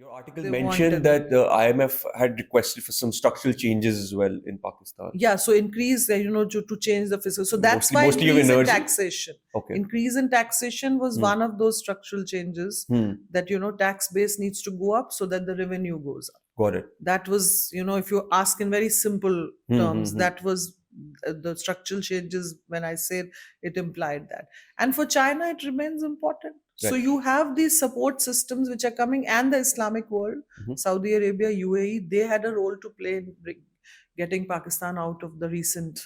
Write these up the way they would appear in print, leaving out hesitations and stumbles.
Your article They mentioned wanted that the IMF had requested for some structural changes as well in Pakistan. yeah, so increase to change the fiscal, so that's why Mostly of increase in energy. taxation. Okay. Increase in taxation was Hmm. one of those structural changes, Hmm. that tax base needs to go up so that the revenue goes up. Got it. That was, if you ask in very simple terms, that was the structural changes. When I said, it implied that. And for China, it remains important. So Right. you have these support systems which are coming, and the Islamic world, Saudi Arabia, UAE, they had a role to play in getting Pakistan out of the recent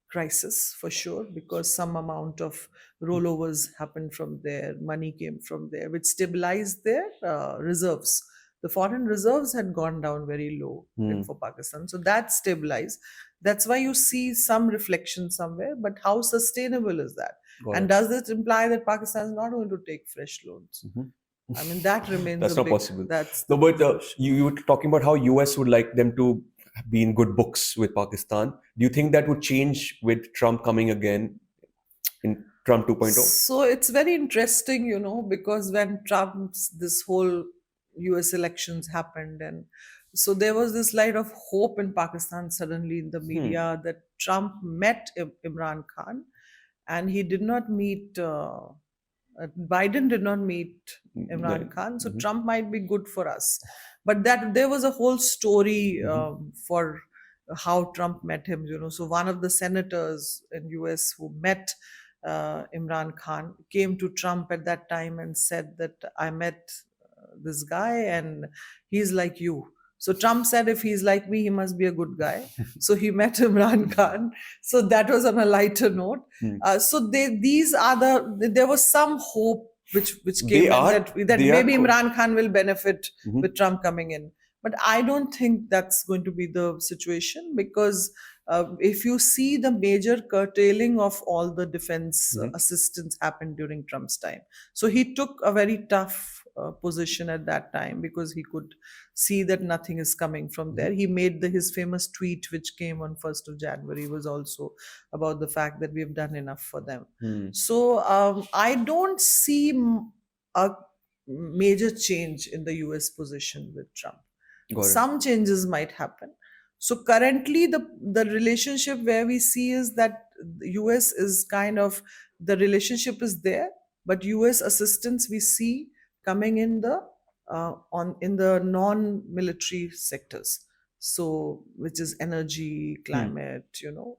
crisis, for sure, because some amount of rollovers happened from there, money came from there, which stabilized their reserves. The foreign reserves had gone down very low for Pakistan, so that stabilized. That's why you see some reflection somewhere, but how sustainable is that? Got And it. does this imply that Pakistan is not going to take fresh loans? I mean, that remains That's a not big. possible. That's No, the but question. you were talking about how US would like them to be in good books with Pakistan. Do you think that would change with Trump coming again in Trump 2.0? So it's very interesting, because when Trump's this whole US elections happened, and so there was this light of hope in Pakistan suddenly in the media that Trump met Imran Khan, and he did not meet. Biden did not meet Imran Khan, so Trump might be good for us. But that there was a whole story for how Trump met him. So one of the senators in US who met Imran Khan came to Trump at that time and said that I met this guy and he's like you. So Trump said, if he's like me, he must be a good guy. So he met Imran Khan. So that was on a lighter note. So there was some hope which They came in, are that they are maybe Imran Khan will benefit with Trump coming in. But I don't think that's going to be the situation, because if you see the major curtailing of all the defense assistance happened during Trump's time. So he took a very tough position at that time, because he could see that nothing is coming from there. He made his famous tweet, which came on 1st of January, was also about the fact that we have done enough for them. So I don't see a major change in the US position with Trump. Some changes might happen. So currently, the relationship where we see is that the US is kind of, the relationship is there, but US assistance we see coming in the non-military sectors. So, which is energy, climate,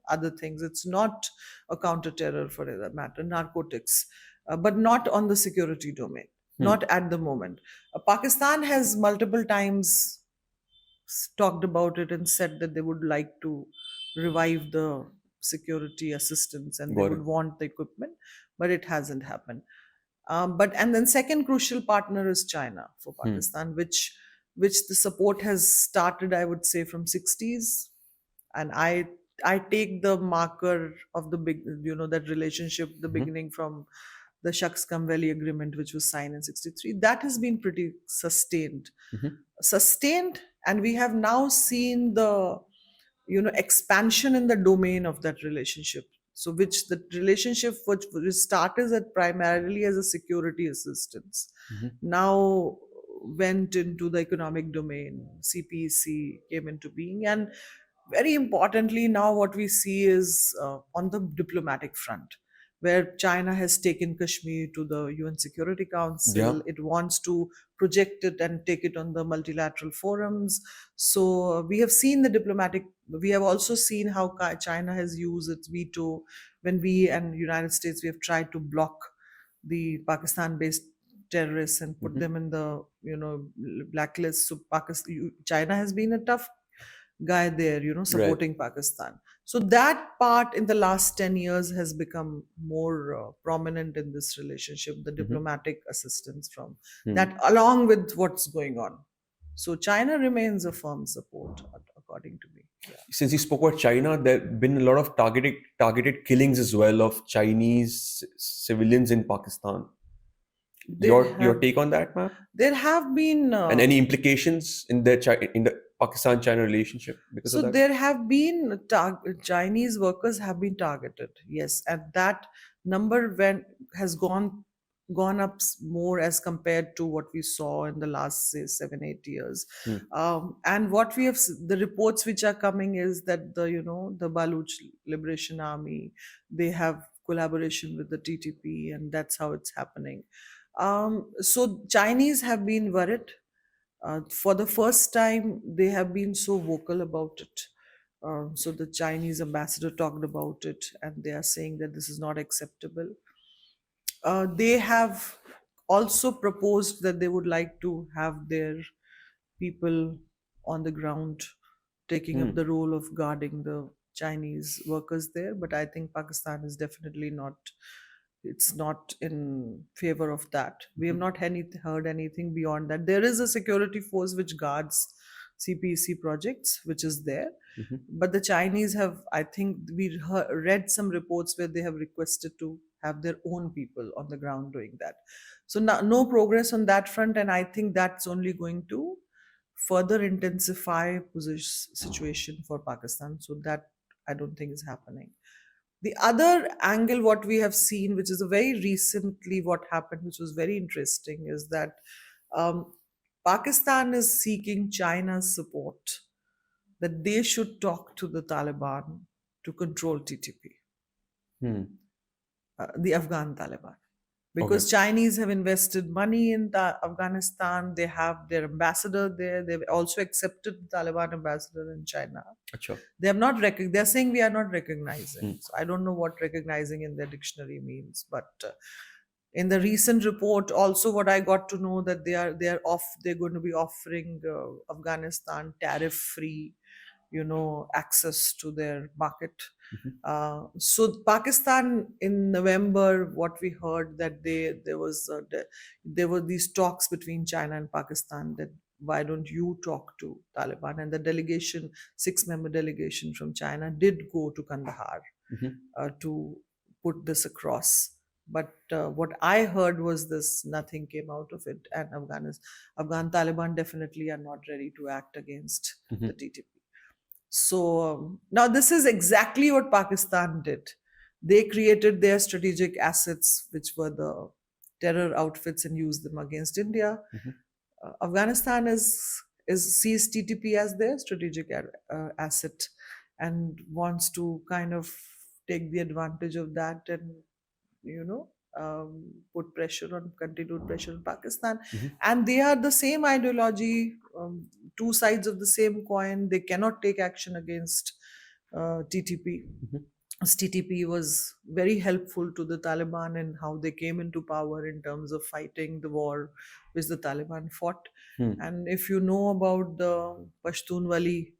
other things. It's not a counter-terror, for that matter, narcotics, but not on the security domain. Not at the moment. Pakistan has multiple times talked about it and said that they would like to revive the security assistance and they would want the equipment, but it hasn't happened. And then second crucial partner is China for Pakistan, which the support has started, I would say, from 60s. And I take the marker of the big, that relationship, the beginning from the Shakscam Valley Agreement, which was signed in 63. That has been pretty sustained, and we have now seen the expansion in the domain of that relationship. So which the relationship which started as primarily as a security assistance, now went into the economic domain. CPEC came into being, and very importantly, now what we see is on the diplomatic front, where China has taken Kashmir to the UN Security Council. It wants to project it and take it on the multilateral forums. So we have seen the diplomatic. We have also seen how China has used its veto when we and United States, we have tried to block the Pakistan-based terrorists and put them in the blacklist. So China has been a tough guy there, supporting Pakistan. So that part in the last 10 years has become more prominent in this relationship, the diplomatic assistance from that, along with what's going on. So China remains a firm support, according to me. Yeah. Since you spoke about China, there have been a lot of targeted killings as well of Chinese civilians in Pakistan. Your take on that, ma'am? There have been And any implications in the Pakistan-China relationship because of that? There have been Chinese workers have been targeted, yes, and that number has gone gone up more as compared to what we saw in the last, say, 7-8 years. And what we have, the reports which are coming is that the Baluch Liberation Army, they have collaboration with the TTP, and that's how it's happening. So Chinese have been worried. For the first time, they have been so vocal about it. So the Chinese ambassador talked about it, and they are saying that this is not acceptable. They have also proposed that they would like to have their people on the ground taking up the role of guarding the Chinese workers there. But I think Pakistan is definitely not, it's not in favor of that. We have not heard anything beyond that. There is a security force which guards CPEC projects, which is there. But the Chinese have, I think we read some reports where they have requested to have their own people on the ground doing that. So no progress on that front, and I think that's only going to further intensify situation for Pakistan. So that I don't think is happening. The other angle, what we have seen, which is a very recently what happened, which was very interesting, is that Pakistan is seeking China's support that they should talk to the Taliban to control TTP, the Afghan Taliban. Because Chinese have invested money in Afghanistan. They have their ambassador there. They've also accepted the Taliban ambassador in China. Achha. They have not they're saying we are not recognizing. So I don't know what recognizing in their dictionary means. But in the recent report, also what I got to know that they're going to be offering Afghanistan tariff-free, access to their market. So Pakistan in November, what we heard that there were these talks between China and Pakistan that why don't you talk to Taliban, and the delegation, 6-member delegation from China did go to Kandahar to put this across. But what I heard was this: nothing came out of it, and Afghan Taliban definitely are not ready to act against the TTP. So now this is exactly what Pakistan did. They created their strategic assets, which were the terror outfits, and used them against India. Afghanistan sees TTP as their strategic asset and wants to kind of take the advantage of that and put continued pressure on Pakistan. And they are the same ideology, two sides of the same coin. They cannot take action against TTP. TTP was very helpful to the Taliban in how they came into power in terms of fighting the war which the Taliban fought. And if you know about the Pashtunwali,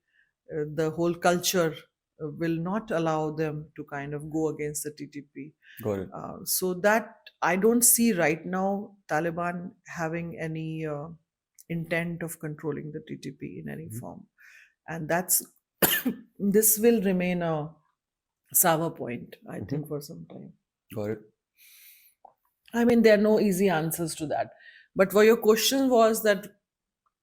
the whole culture will not allow them to kind of go against the TTP. Got it. So that I don't see right now Taliban having any intent of controlling the TTP in any form. And this will remain a sour point, I think, for some time. Got it. I mean, there are no easy answers to that. But what your question was that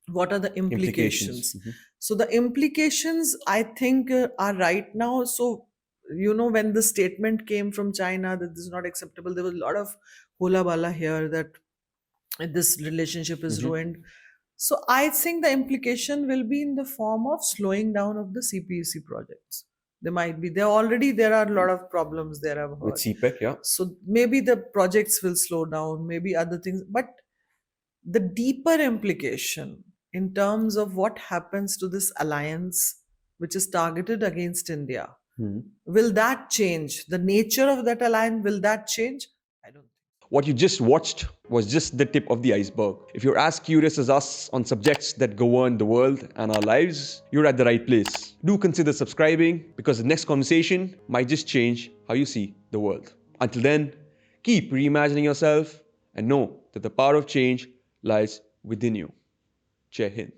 what are the implications? So the implications, I think, are right now. So, when the statement came from China that this is not acceptable, there was a lot of hula bala here that this relationship is ruined. So I think the implication will be in the form of slowing down of the CPEC projects. There are a lot of problems there, I've heard. With CPEC, yeah. So maybe the projects will slow down, maybe other things. But the deeper implication in terms of what happens to this alliance, which is targeted against India, will that change? The nature of that alliance, will that change? I don't think. What you just watched was just the tip of the iceberg. If you're as curious as us on subjects that govern the world and our lives, you're at the right place. Do consider subscribing, because the next conversation might just change how you see the world. Until then, keep reimagining yourself and know that the power of change lies within you. Jai Hind.